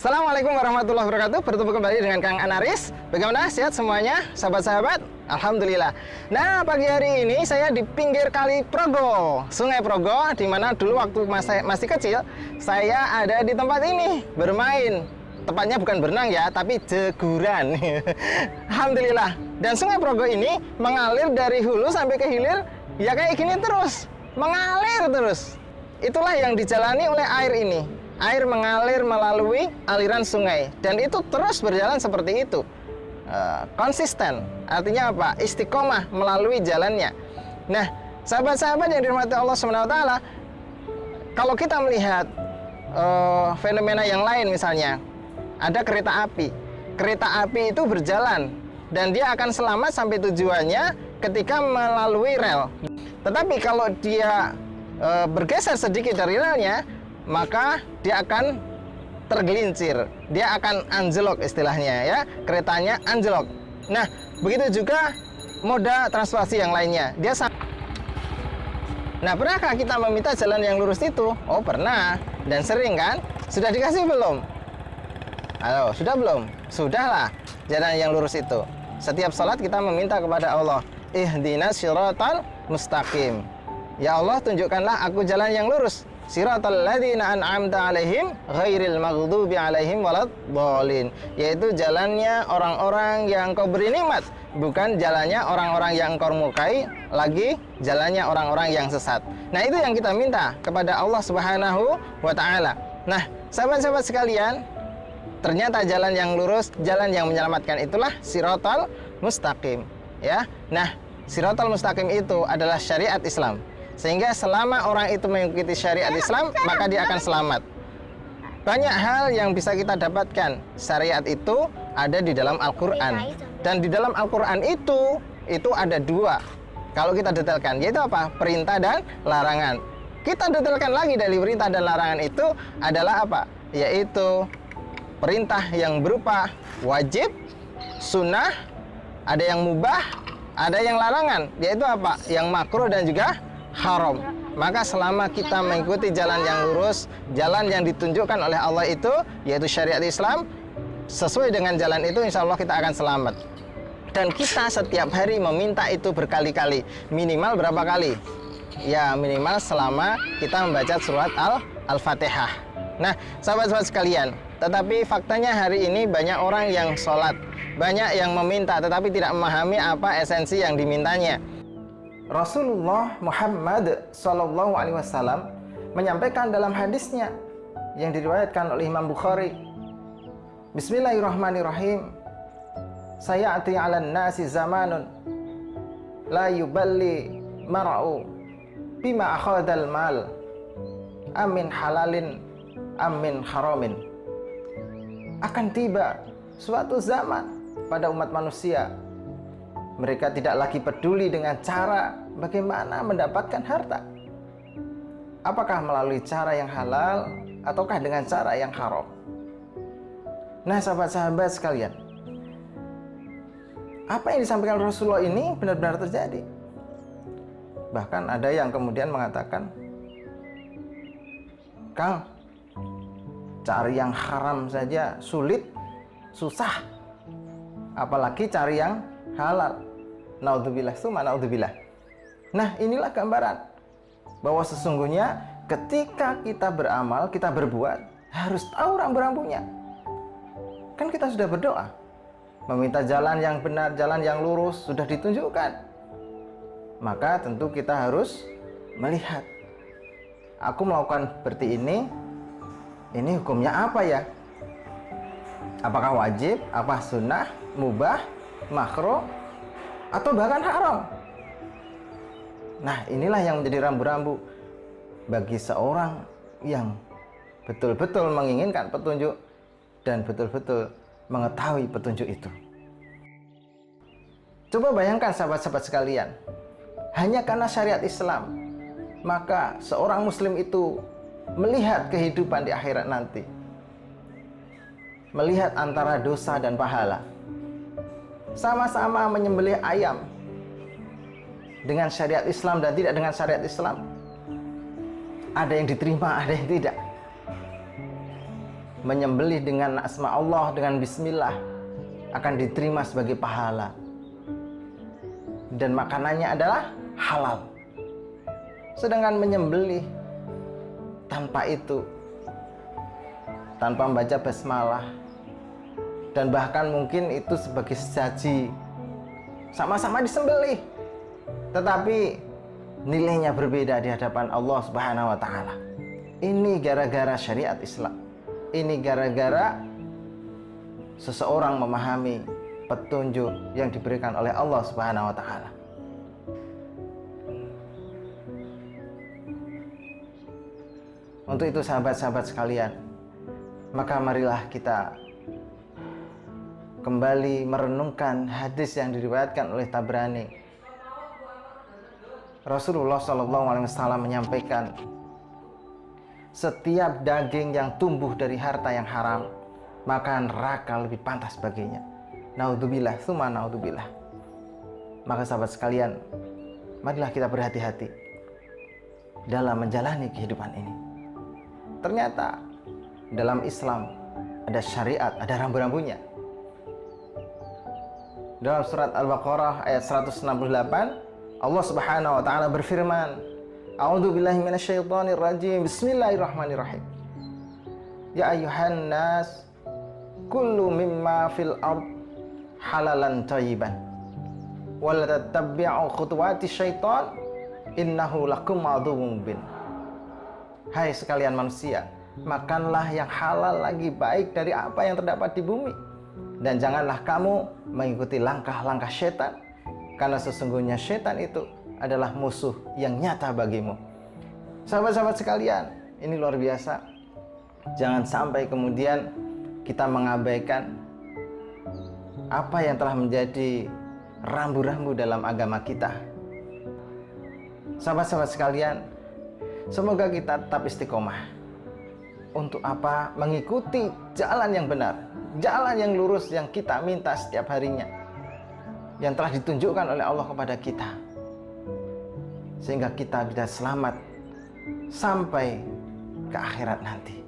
Assalamualaikum warahmatullahi wabarakatuh. Bertemu kembali dengan Kang Anaris. Bagaimana, sehat semuanya, sahabat-sahabat? Alhamdulillah. Nah, pagi hari ini saya di pinggir Kali Progo, Sungai Progo, di mana dulu waktu masih kecil saya ada di tempat ini bermain. Tepatnya bukan berenang ya, tapi jeguran. Alhamdulillah. Dan Sungai Progo ini mengalir dari hulu sampai ke hilir, ya kayak gini terus, mengalir terus. Itulah yang dijalani oleh air ini. Air mengalir melalui aliran sungai, dan itu terus berjalan seperti itu, konsisten. Artinya apa? Istiqomah melalui jalannya. Nah, sahabat-sahabat yang dirahmati Allah SWT, kalau kita melihat fenomena yang lain, misalnya ada kereta api. Kereta api itu berjalan dan dia akan selamat sampai tujuannya ketika melalui rel. Tetapi kalau dia bergeser sedikit dari relnya, maka dia akan tergelincir, dia akan anjlok istilahnya ya, keretanya anjlok. Nah, begitu juga moda transportasi yang lainnya. Nah, pernahkah kita meminta jalan yang lurus itu? Oh, pernah, dan sering kan? Sudah dikasih belum? Halo, sudah belum? Sudahlah, jalan yang lurus itu. Setiap salat kita meminta kepada Allah, ihdinas syiratal mustaqim. Ya Allah, tunjukkanlah aku jalan yang lurus. Siratal ladzina an'amta 'alaihim ghairil maghdubi 'alaihim waladdallin, yaitu jalannya orang-orang yang Kau beri nikmat, bukan jalannya orang-orang yang Kau murkai, lagi jalannya orang-orang yang sesat. Nah, itu yang kita minta kepada Allah Subhanahu wa taala. Nah, sahabat-sahabat sekalian, ternyata jalan yang lurus, jalan yang menyelamatkan itulah siratal mustaqim, ya. Nah, siratal mustaqim itu adalah syariat Islam. Sehingga selama orang itu mengikuti syariat Islam, maka dia akan selamat. Banyak hal yang bisa kita dapatkan. Syariat itu ada di dalam Al-Quran. Dan di dalam Al-Quran itu ada dua. Kalau kita detailkan, yaitu apa? Perintah dan larangan. Kita detailkan lagi dari perintah dan larangan itu adalah apa? Yaitu perintah yang berupa wajib, sunnah, ada yang mubah, ada yang larangan. Yaitu apa? Yang makruh dan juga haram. Maka selama kita mengikuti jalan yang lurus, jalan yang ditunjukkan oleh Allah itu, yaitu syariat Islam, sesuai dengan jalan itu, insya Allah kita akan selamat. Dan kita setiap hari meminta itu berkali-kali. Minimal berapa kali? Ya, minimal selama kita membaca surat Al-Fatihah. Nah, sahabat-sahabat sekalian, tetapi faktanya hari ini banyak orang yang sholat, banyak yang meminta, tetapi tidak memahami apa esensi yang dimintanya. Rasulullah Muhammad Sallallahu Alaihi Wasallam menyampaikan dalam hadisnya yang diriwayatkan oleh Imam Bukhari, Bismillahirrahmanirrahim, sayati 'alan nasi zamanun la yuballi mar'u bima akhadal mal amin halalin amin haramin. Akan tiba suatu zaman pada umat manusia, mereka tidak lagi peduli dengan cara bagaimana mendapatkan harta. Apakah melalui cara yang halal ataukah dengan cara yang haram? Nah, sahabat-sahabat sekalian, apa yang disampaikan Rasulullah ini benar-benar terjadi. Bahkan ada yang kemudian mengatakan, Kang, cari yang haram saja sulit, susah, apalagi cari yang halal. Naudzubillah, summa naudzubillah. Nah, inilah gambaran bahwa sesungguhnya ketika kita beramal, kita berbuat, harus tahu rambu-rambunya. Kan kita sudah berdoa, meminta jalan yang benar, jalan yang lurus, sudah ditunjukkan. Maka tentu kita harus melihat, aku melakukan seperti ini hukumnya apa ya? Apakah wajib, apa sunnah, mubah, makruh, atau bahkan haram? Nah, inilah yang menjadi rambu-rambu bagi seorang yang betul-betul menginginkan petunjuk dan betul-betul mengetahui petunjuk itu. Coba bayangkan sahabat-sahabat sekalian, hanya karena syariat Islam, maka seorang muslim itu melihat kehidupan di akhirat nanti, melihat antara dosa dan pahala. Sama-sama menyembelih ayam dengan syariat Islam dan tidak dengan syariat Islam, ada yang diterima, ada yang tidak. menyembelih dengan asma Allah, dengan bismillah, akan diterima sebagai pahala. Dan makanannya adalah halal. Sedangkan menyembelih tanpa itu, tanpa membaca basmalah, dan bahkan mungkin itu sebagai sesaji, sama-sama disembelih, tetapi nilainya berbeda di hadapan Allah Subhanahu wa Ta'ala. Ini gara-gara syariat Islam. Ini gara-gara seseorang memahami petunjuk yang diberikan oleh Allah Subhanahu wa Ta'ala. Untuk itu sahabat-sahabat sekalian, maka marilah kita kembali merenungkan hadis yang diriwayatkan oleh Tabrani. Rasulullah SAW menyampaikan, setiap daging yang tumbuh dari harta yang haram, maka neraka lebih pantas baginya. Naudzubillah, tsumma naudzubillah. Maka sahabat sekalian, marilah kita berhati-hati dalam menjalani kehidupan ini. Ternyata dalam Islam ada syariat, ada rambu-rambunya. Dalam surat Al-Baqarah ayat 168, Allah Subhanahu wa Ta'ala berfirman, A'udzubillahi minasyaitonir rajim. Bismillahirrahmanirrahim. Ya ayyuhan nas, kullu mimma fil ard halalan thayyiban. Wa la tattabi'u khutuwati syaitan, innahu lakum aduwwun mubin. Hai sekalian manusia, makanlah yang halal lagi baik dari apa yang terdapat di bumi, dan janganlah kamu mengikuti langkah-langkah setan, karena sesungguhnya setan itu adalah musuh yang nyata bagimu. Sahabat-sahabat sekalian, ini luar biasa. Jangan sampai kemudian kita mengabaikan apa yang telah menjadi rambu-rambu dalam agama kita. Sahabat-sahabat sekalian, semoga kita tetap istiqomah. Untuk apa? Mengikuti jalan yang benar, jalan yang lurus yang kita minta setiap harinya, yang telah ditunjukkan oleh Allah kepada kita, sehingga kita bisa selamat sampai ke akhirat nanti.